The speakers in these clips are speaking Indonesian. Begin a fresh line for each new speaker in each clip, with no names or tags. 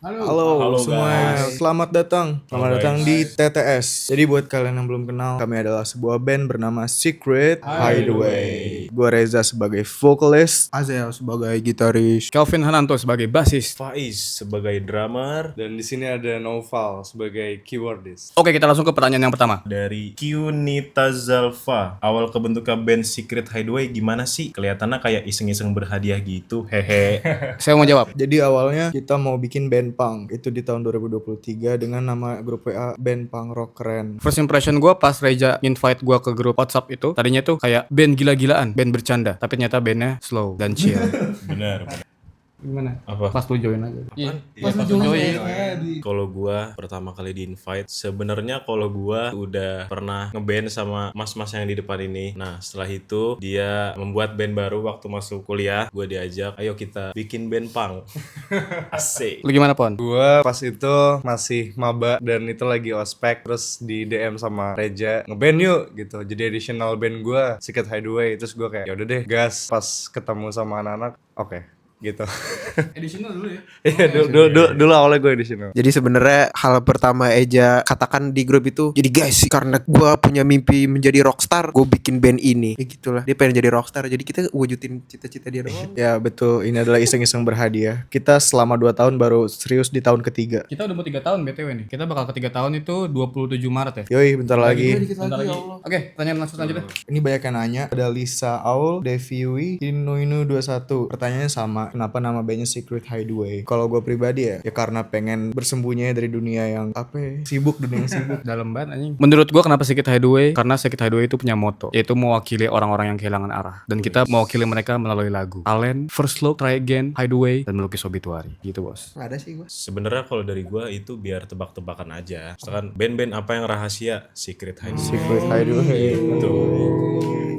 Halo
Halo
semua,
guys.
selamat datang.
Halo
Selamat datang
guys.
di TTS. Jadi buat kalian yang belum kenal, kami adalah sebuah band bernama Secret Hideaway. Gua Reza sebagai vokalis, Azel sebagai gitaris,
Kelvin Hananto sebagai basis.
Faiz sebagai drummer.
dan di sini ada Noval sebagai keyboardist.
Oke, kita langsung ke pertanyaan yang pertama.
Dari Qnita Zalfa. Awal kebentukan band Secret Hideaway gimana sih? Kelihatannya kayak iseng-iseng berhadiah gitu. Hehe.
Saya mau jawab.
Jadi awalnya kita mau bikin band punk itu di tahun 2023 dengan nama grup WA Band Punk Rock Keren.
First impression gue pas Reja invite gue ke grup WhatsApp itu, tadinya tuh kayak band gila-gilaan, band bercanda. Tapi ternyata bandnya slow dan chill.
Benar.
Gimana?
Apa?
Pas lu join aja. Iya,
Pas
pas lu join.
Kalau gua pertama kali di invite, sebenarnya kalau gua udah pernah ngeband sama mas-mas yang di depan ini. Nah, setelah itu dia membuat band baru waktu masuk kuliah. Gua diajak, ayo kita bikin band punk. Asik.
Lu gimana, Pon?
Gua pas itu masih maba dan itu lagi ospek, terus di DM sama Reja ngeband yuk gitu. Jadi additional band gua Secret Hideaway, terus gua kayak ya udah deh gas. Pas ketemu sama anak-anak, oke gitu.
Additional dulu ya.
Iya dulu awalnya gue additional.
Jadi sebenarnya hal pertama Eja katakan di grup itu, jadi guys, karena gue punya mimpi menjadi rockstar, gue bikin band ini. Ya gitulah, dia pengen jadi rockstar, jadi kita wujudin cita-cita dia doang.
Ya betul, ini adalah iseng-iseng berhadiah. Kita selama 2 tahun baru serius di tahun ketiga.
Kita udah mau 3 tahun BTW nih. Kita bakal ke 3 tahun itu 27 Maret ya.
Yoi, bentar lagi.
Bentar lagi. Oke, pertanyaan langsung selanjutnya.
Ini banyak yang nanya. Ada Lisa Aul, Deviwi, Inu 21. Pertanyaannya sama, kenapa nama bandnya Secret Hideaway? Kalau gue pribadi ya karena pengen bersembunyi dari dunia yang sibuk, dunia yang sibuk.
Dalam banget anjing. Menurut gua kenapa Secret Hideaway? Karena Secret Hideaway itu punya moto, yaitu mewakili orang-orang yang kehilangan arah. Dan kita mewakili mereka melalui lagu. Talent, First Look, Try Again, Hideaway, dan melukis obituari. Gitu, Bos.
Gak ada sih gue.
Sebenarnya kalau dari gua itu biar tebak-tebakan aja. Misalkan band-band apa yang rahasia? Secret Hideaway.
Secret Hideaway.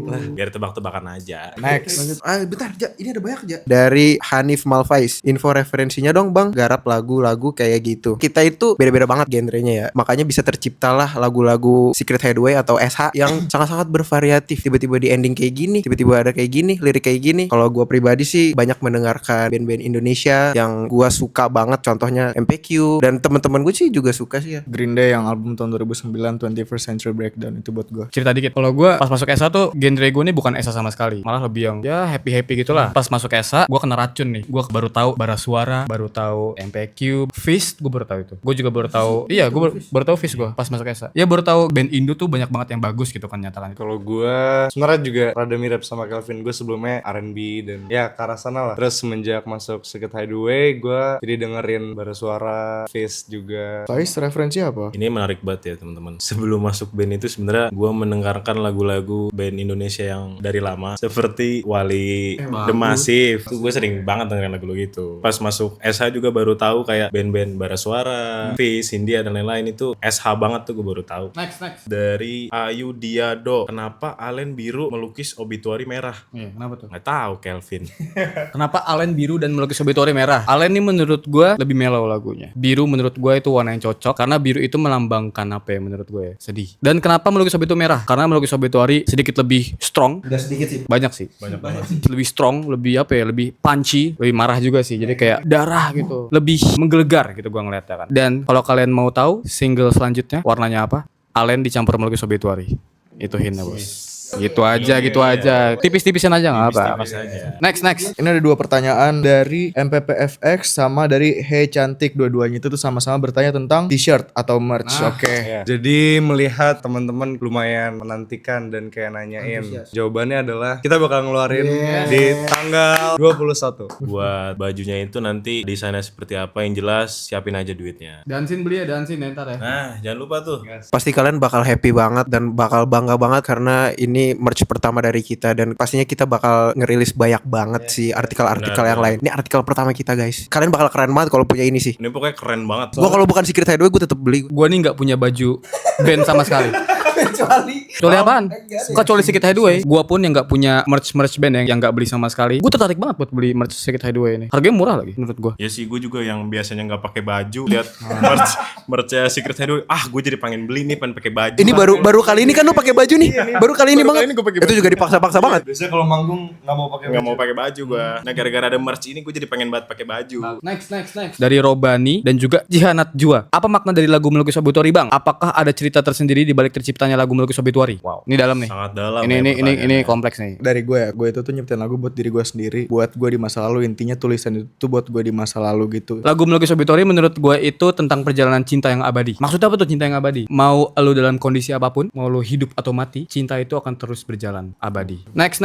Lah, biar tebak-tebakan aja.
Next.
Bentar, Ja, ini ada banyak, Ja. Dari Hanif Malfaiz, info referensinya dong bang, garap lagu-lagu kayak gitu. Kita itu beda-beda banget genrenya ya, makanya bisa terciptalah lagu-lagu Secret Hideaway atau SH yang sangat-sangat bervariatif. Tiba-tiba di ending kayak gini, tiba-tiba ada kayak gini, lirik kayak gini. Kalau gue pribadi sih banyak mendengarkan band-band Indonesia yang gue suka banget, contohnya MPQ, dan teman-teman gue sih juga suka sih ya.
Green Day yang album tahun 2009, 21st Century Breakdown, itu buat gue.
Cerita dikit. Kalau gue pas masuk SA tuh genre gue nih bukan SA sama sekali. Malah lebih yang ya happy-happy gitulah. Pas masuk SA gue kena racun nih. Gue baru tahu Bara Suara, baru tahu MPQ, Fist, gue baru tahu itu. Gue juga baru tahu. Iya, gue baru tahu Fist gue pas masuk SA. Ya baru tahu band Indo tuh banyak banget yang bagus gitu kan nyatakan.
Kalau gue sebenarnya juga rada mirip sama Kelvin. Gue sebelumnya R&B dan ya ke arah sana lah. Terus semenjak masuk Secret Hideaway, gue jadi dengerin Bara Suara, Fist juga. Faiz referensi apa?
Ini menarik banget ya teman-teman. Sebelum masuk band itu sebenarnya gue mendengarkan lagu-lagu band Indonesia yang dari lama seperti Wali, The Massive. Gue sering banget dengerin lagu-lagu itu. Pas masuk SH juga baru tahu kayak band-band Bara Suara, Fis, Hindia dan lain-lain itu SH banget tuh gue baru tahu.
Next.
Dari Ayu Diado, kenapa Alen biru melukis obituari merah?
Iya, kenapa tuh?
Nggak tahu Kelvin.
Kenapa Alen biru dan melukis obituari merah? Alen nih menurut gue lebih mellow lagunya. Biru menurut gue itu warna yang cocok karena biru itu melambangkan apa ya menurut gue ya? Sedih. Dan kenapa melukis obituari merah? Karena melukis obituari sedikit lebih strong.
Udah sedikit sih.
Banyak sih.
Banyak banget.
Lebih strong, lebih apa ya? Lebih punchy, lebih marah juga sih. Jadi kayak darah gitu. Lebih menggelegar gitu gue ngeliatnya kan. Dan kalau kalian mau tahu single selanjutnya warnanya apa? Alen dicampur melukis obituari. Itu hintnya, Bos. Gitu aja. Tipis-tipisin aja nggak apa.
Tipis aja.
Next.
Ini ada 2 pertanyaan dari MPPFX sama dari Hey Cantik. Dua-duanya itu tuh sama-sama bertanya tentang t-shirt atau merch. Oke. Jadi melihat teman-teman lumayan menantikan dan kayak nanyain. Jawabannya adalah kita bakal ngeluarin di tanggal 21.
Buat bajunya itu nanti desainnya seperti apa yang jelas, siapin aja duitnya.
Dansin beli ya, dansin ya ntar ya.
Nah, jangan lupa tuh.
Pasti kalian bakal happy banget dan bakal bangga banget karena ini merch pertama dari kita dan pastinya kita bakal ngerilis banyak banget sih artikel-artikel yang lain. Ini artikel pertama kita, guys. Kalian bakal keren banget kalau punya ini sih.
Ini pokoknya keren banget.
Gua kalau bukan Secret Hideaway gue tetap beli.
Gue nih nggak punya baju band sama sekali. Kecuali apaan? Kecuali Secret Hideaway. Gua pun yang nggak punya merch band yang nggak beli sama sekali. Gue tertarik banget buat beli merch Secret Hideaway ini. Harganya murah lagi menurut gua.
Ya sih, gue juga yang biasanya nggak pakai baju, lihat merch Secret Hideaway, gue jadi pengen beli nih, pengen pakai baju.
Ini baru kali ini kan lu pakai baju nih. Baru kali ini banget. Itu juga dipaksa-paksa banget.
Biasanya kalau manggung nggak mau pakai
baju gue. Nah, gara-gara ada merch ini gue jadi pengen banget pakai baju.
Next. Dari Robani dan juga Jihanat Jua. Apa makna dari lagu Melukis Obituari, Bang? Apakah ada cerita tersendiri di balik terciptanya lagu Melukis Obituari? Wow, ini dalam nih.
Sangat dalam.
Ini kompleks nih.
Dari gue ya, gue itu tuh nyiptain lagu buat diri gue sendiri, buat gue di masa lalu. Intinya tulisan itu tuh buat gue di masa lalu gitu.
Lagu Melukis Obituari menurut gue itu tentang perjalanan cinta yang abadi. Maksudnya apa tuh cinta yang abadi? Mau lu dalam kondisi apapun, mau lu hidup atau mati, cinta itu akan terus berjalan abadi. Next.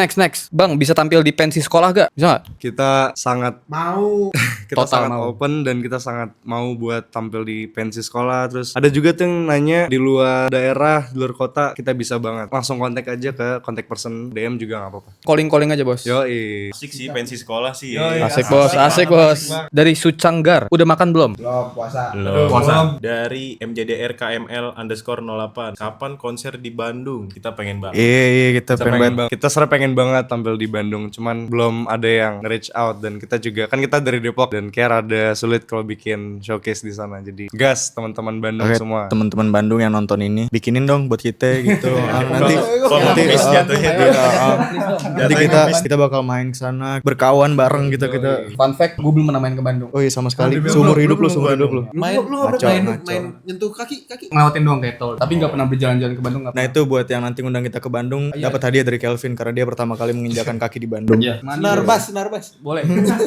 Bang, bisa tampil di pensi sekolah gak? Bisa gak?
Kita sangat mau kita
Total
sangat
mau.
open dan kita sangat mau buat tampil di pensi sekolah. Terus ada juga tuh yang nanya di luar daerah, di luar kota, kita bisa banget. Langsung kontak aja ke kontak person, DM juga gak apa-apa.
Calling aja, Bos.
Yoi.
Asik sih pensi sekolah sih.
Asik bos. Dari Sucanggar, udah makan belum?
Belum. Dari MJDR KML _08. Kapan konser di Bandung? Kita pengen banget.
Iya, kita pengen banget. Kita sebenarnya pengen banget tampil di Bandung, cuman belum ada yang reach out. Dan kita juga kan kita dari Depok dan kayak rada sulit kalau bikin showcase di sana. Jadi gas teman-teman Bandung semua. Teman-teman Bandung yang nonton ini, bikinin dong buat kita gitu. Nanti kita bakal main ke sana, berkawan bareng gitu kita.
Fun fact, gue belum pernah main ke Bandung.
Oh iya, sama sekali. Seumur hidup lu.
Main nyentuh kaki.
Ngelewatin doang kayak tol, tapi nggak pernah berjalan-jalan ke Bandung.
Nah itu buat yang nanti ngundang kita ke Bandung, dapat hadiah dari Kelvin karena dia pertama kali menginjakan kaki di Bandung.
Narbas.
Boleh.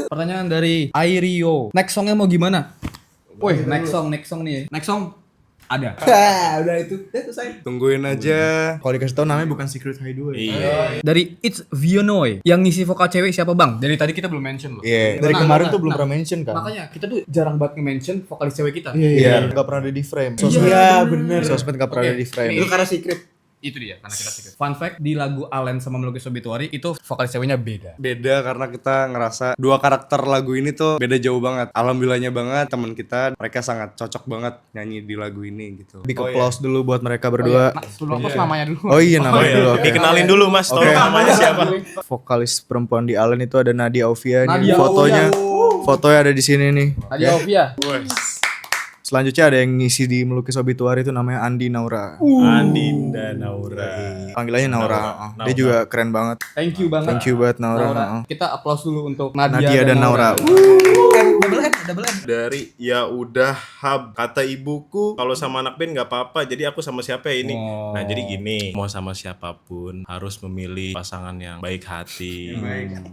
Pertanyaan dari Airio. Next songnya mau gimana? Wih, next song nih. Next song ada.
Udah itu selesai.
Tungguin aja. Kalau dikasih tahu namanya bukan Secret Hideaway.
Iya.
Dari It's Vionoy. Yang ngisi vokal cewek siapa, Bang? Dari tadi kita belum mention loh.
Iya. Dari kemarin tuh belum pernah mention kan.
Makanya kita tuh jarang banget nge-mention vokalis cewek kita.
Iya. Gak pernah ada di frame.
Iya, bener.
Sosmed gak pernah ada di frame.
Itu karena secret.
Itu dia, karena kita secret. Fun fact, di lagu Allen sama Melukis Obituari itu vokalis ceweknya beda.
Beda karena kita ngerasa dua karakter lagu ini tuh beda jauh banget. Alhamdulillahnya banget teman kita, mereka sangat cocok banget nyanyi di lagu ini gitu. Big applause dulu buat mereka berdua.
Sebelum apa namanya dulu?
Oh iya namanya dulu. Oke.
Dikenalin dulu Mas, tolong namanya siapa?
Vokalis perempuan di Allen itu ada Nadia Ovia nih.
Nadia
Fotonya ada di sini nih.
Nadia Ovia.
Selanjutnya ada yang ngisi di Melukis Obituari itu namanya Andi Naura.
Andinda Naura.
Panggilannya Naura. Dia juga keren banget.
Thank you banget.
Thank you banget Naura.
Kita applause dulu untuk
Nadia dan Naura.
Double N.
Dari ya udah hub, kata ibuku kalau sama anak band nggak apa-apa, jadi aku sama siapa ya ini. Nah jadi gini, mau sama siapapun harus memilih pasangan yang baik hati,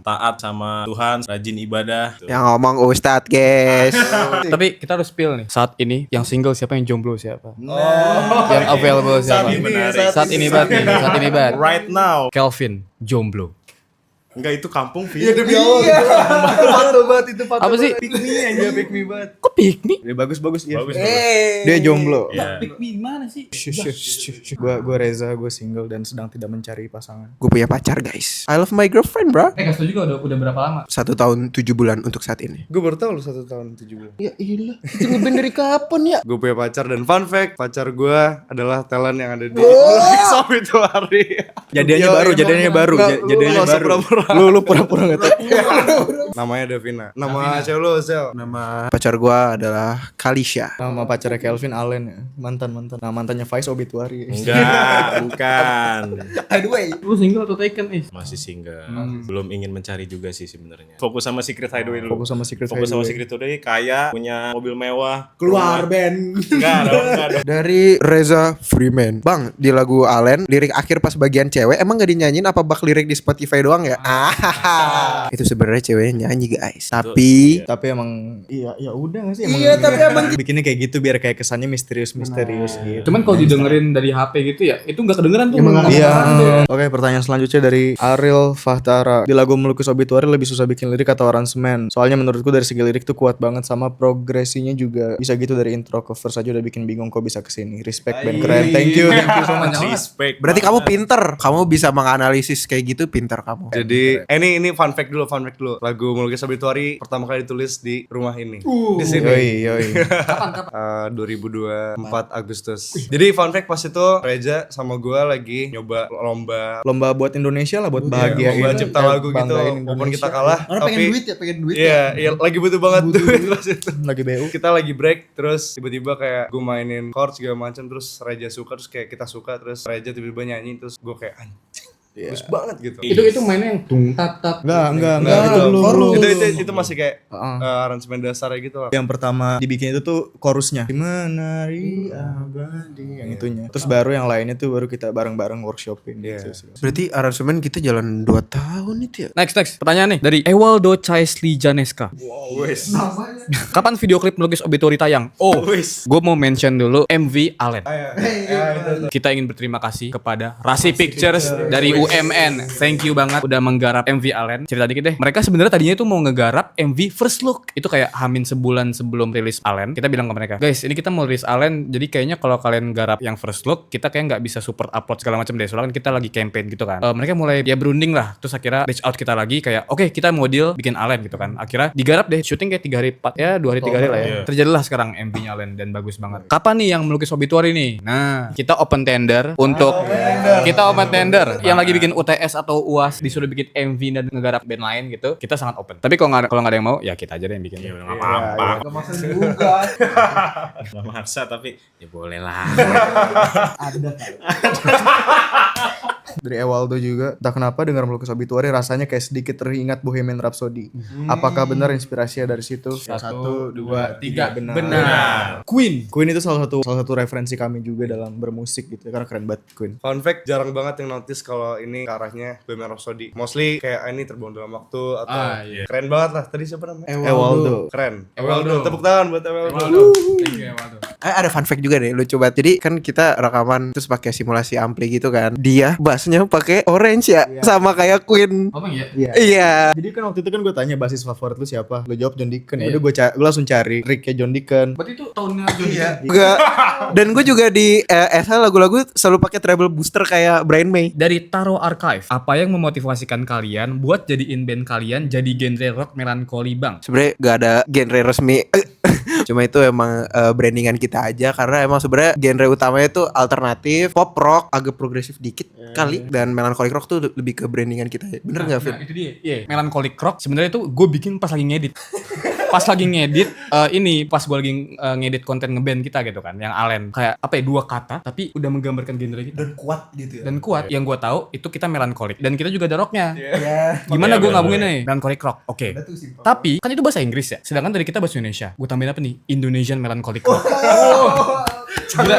taat sama Tuhan, rajin ibadah.
Yang ngomong Ustadz, guys.
Tapi kita harus spill nih. Saat ini yang single siapa, yang jomblo siapa? Yang available siapa? Saat ini banget.
Right now.
Kelvin jomblo.
Enggak, itu kampung Vin.
Iya demi Allah. Patuh banget itu.
Apa sih?
Pick me aja, pick me banget.
Kok piknik?
Dia bagus iya.
Bagus.
Dia jomblo.
Iya.
Pick me mana sih?
Gue Reza, gue single dan sedang tidak mencari pasangan.
Gue punya pacar, guys. I love my girlfriend, bro.
Kasih juga udah berapa lama?
1 tahun 7 bulan untuk saat ini.
Gue baru tahu lu 1 tahun 7 bulan.
Ya iyalah. Itu ngeband dari kapan ya?
Gue punya pacar dan fun fact, pacar gue adalah talent yang ada di Melukis Obituari. Jadiannya baru. Lu pura-pura nggak tahu. Namanya Davina. Nama cewek lu Zel.
Nama pacar gue adalah Kalisha.
Nama pacarnya Kelvin Allen ya. Mantan. Nah mantannya Vice Obituari.
Enggak, bukan.
Lu single atau taken nih?
Masih single. Belum ingin mencari juga sih sebenarnya. Fokus sama Secret Hideaway dulu.
Fokus sama Secret
Hideaway, kaya, punya mobil mewah.
Keluar band.
Enggak dong.
Dari Reza Freeman. Bang, di lagu Allen, lirik akhir pas bagian cewek emang gak dinyanyiin apa bak lirik di Spotify doang ya? Itu sebenarnya ceweknya nyanyi, guys. Tapi
emang ya udah gak sih?
Iya, tapi emang
bikinnya kayak gitu biar kayak kesannya misterius gitu.
Cuman kalau didengerin dari HP gitu ya, itu nggak kedengeran tuh.
Iya. Oke, pertanyaan selanjutnya dari Ariel Fahtara. Di lagu Melukis Obituari lebih susah bikin lirik atau aransemen? Soalnya menurutku dari segi lirik tuh kuat banget sama progresinya juga bisa gitu, dari intro ke verse aja udah bikin bingung kok bisa kesini. Respect band keren. Thank you so much.
Respect.
berarti kamu pinter. Kamu bisa menganalisis kayak gitu, pinter kamu.
Jadi ini fun fact dulu. Lagu Melukis Obituari pertama kali ditulis di rumah ini. Di sini.
Kapan?
2024 Agustus. Jadi fun fact pas itu Reja sama gue lagi nyoba
Lomba buat Indonesia lah, buat bahagia.
lomba cipta lagu gitu. Walaupun kita kalah,
Orang
tapi
pengen duit
iya, lagi butuh banget duit pas itu.
Lagi BU.
Kita lagi break, terus tiba-tiba kayak gue mainin chord segala macam, terus Reja suka, terus kayak kita suka, terus Reja tiba-tiba nyanyi, terus gue kayak anjing. Bagus banget gitu.
Itu mainnya yang tung tat tat.
Enggak,
itu belum.
Itu masih kayak aransemen dasarnya gitu lah.
Yang pertama dibikin itu tuh chorusnya. Menari abadi yang itunya. Terus baru yang lainnya tuh baru kita bareng-bareng workshopin gitu.
Berarti aransemen kita jalan 2 tahun itu ya.
Next pertanyaan nih dari Ewaldo Chaisli Janeska. Kapan video klip Melukis Obituari tayang? Gue mau mention dulu MV Allen. Kita ingin berterima kasih kepada Rasi Pictures dari UMN. Thank you banget udah menggarap MV Allen. Cerita dikit deh. Mereka sebenarnya tadinya itu mau ngegarap MV First Look. Itu kayak hamin sebulan sebelum rilis Allen. Kita bilang ke mereka, guys, ini kita mau rilis Allen. Jadi kayaknya kalau kalian garap yang First Look, kita kayak nggak bisa support upload segala macam deh. Soalnya kan kita lagi campaign gitu kan. Mereka mulai ya berunding lah. Terus akhirnya reach out kita lagi kayak, oke, kita mau deal bikin Allen gitu kan. Akhirnya digarap deh. Syuting kayak 3 hari 4 ya, 2 hari 3 hari lah ya. Terjadilah sekarang MV-nya Allen dan bagus banget. Kapan nih yang Melukis Obituari nih? Nah, kita open tender untuk yang lagi bikin UTS atau UAS disuruh bikin MV dan ngegarap band lain gitu, kita sangat open. Tapi kalau nggak ada yang mau, ya kita aja deh yang bikin.
Ya udah nggak apa-apa.
Gak maksa juga.
Nggak maksa tapi ya boleh lah.
Ada kali.
Dari Ewaldo juga, entah kenapa dengar Melukis Obituari rasanya kayak sedikit teringat Bohemian Rhapsody. Apakah benar inspirasinya dari situ? 1, 2, 3. Benar. Queen itu salah satu referensi kami juga dalam bermusik gitu, karena keren banget Queen.
Fun fact, jarang banget yang notice kalau ini ke arahnya Bohemian Rhapsody. Mostly kayak ini Terbuang Dalam Waktu atau keren banget lah. Tadi siapa namanya?
Ewaldo.
Keren. Ewaldo. Tepuk tangan buat Ewaldo.
Thank you Ewaldo.
Ada fun fact juga nih, lucu banget. Jadi kan kita rekaman terus pakai simulasi ampli gitu kan. Dia bassnya pakai orange ya, sama kayak Queen.
Apa ya?
Iya.
Jadi kan waktu itu kan gue tanya basis favorit lu siapa? Lu jawab John Deacon. Udah gue langsung cari Rick-nya John Deacon.
Berarti itu tahunnya Johnny.
Enggak. Dan gue juga di SH lagu-lagu selalu pakai treble booster kayak Brian May.
Dari Taro Archive, apa yang memotivasikan kalian buat jadiin band kalian jadi genre rock melankoli bang?
Sebenarnya gak ada genre resmi. Cuma itu emang brandingan kita aja, karena emang sebenarnya genre utamanya itu alternatif, pop rock, agak progresif dikit kali, dan melancholic rock tuh lebih ke brandingan kita. Bener nggak, Fit?
Nah, itu dia. Iya, melancholic rock sebenarnya itu gue bikin pas lagi ngedit. Pas lagi ngedit pas gue lagi ngedit konten ngeband kita gitu kan, yang Allen kayak apa ya, 2 kata tapi udah menggambarkan genre kita
Dan kuat gitu ya.
dan kuat. Yang gue tahu itu kita melancholic dan kita juga ada rocknya.
Ya.
Gimana gue
Iya,
ngabungin nih melancholic rock? Oke.
Ada tuh simpel.
Tapi kan itu bahasa Inggris ya. Sedangkan dari kita bahasa Indonesia. Gue tambahin apa nih? Indonesian melancholic rock. Gila,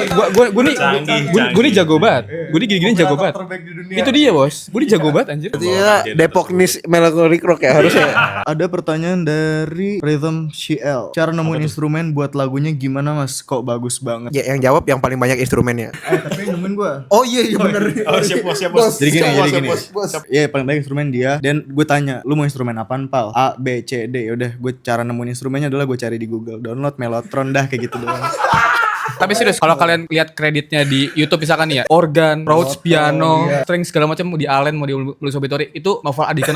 gue nih jago banget. Gue nih gini-gini jago banget.
Terbaik di dunia.
Itu dia bos. Gue nih jago banget anjir.
Berarti ya Depok nis melancholic rock ya harusnya.
Ada pertanyaan dari Rhythm CL. Cara nemuin instrumen buat lagunya gimana mas? Kok bagus banget?
Ya, yang jawab yang paling banyak instrumennya.
Tapi nemuin gue.
Oh iya bener.
Oh, siap bos.
Jadi gini.
Bos.
Iya paling banyak instrumen dia. Dan gue tanya, lu mau instrumen apaan pal? A, B, C, D. Yaudah gue cara nemuin instrumennya adalah gue cari di Google. Download Mellotron dah kayak gitu doang. Tapi serius, kalau kalian lihat kreditnya di YouTube misalkan nih ya, organ, Rhodes, piano, string segala macam, mau di Allen, mau di Melukis Obituari, itu Noval Adika.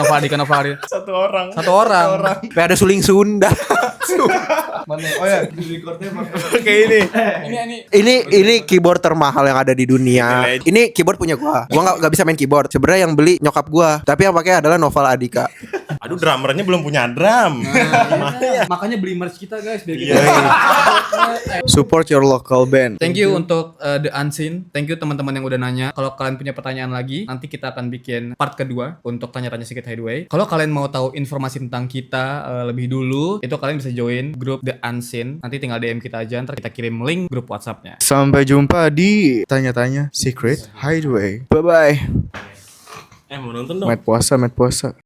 Satu orang.
Satu orang.
Tapi ada suling Sunda.
Mana? Oh ya, di recordnya
Kayak ini.
Ini keyboard termahal yang ada di dunia. Ini keyboard punya gua. Gua nggak bisa main keyboard. Sebenarnya yang beli nyokap gua. Tapi yang pakai adalah Noval Adika.
Aduh, drummernya belum punya drum.
Makanya beli merch kita guys biar
Iya.
Support your local band. Thank you untuk The Unseen. Thank you teman-teman yang udah nanya. Kalau kalian punya pertanyaan lagi, nanti kita akan bikin part kedua untuk tanya-tanya Secret Hideaway. Kalau kalian mau tahu informasi tentang kita lebih dulu, itu kalian bisa join grup The Unseen. Nanti tinggal DM kita aja, ntar kita kirim link grup WhatsApp-nya. Sampai jumpa di tanya-tanya Secret Hideaway. Bye bye.
Mau nonton dong.
Met puasa.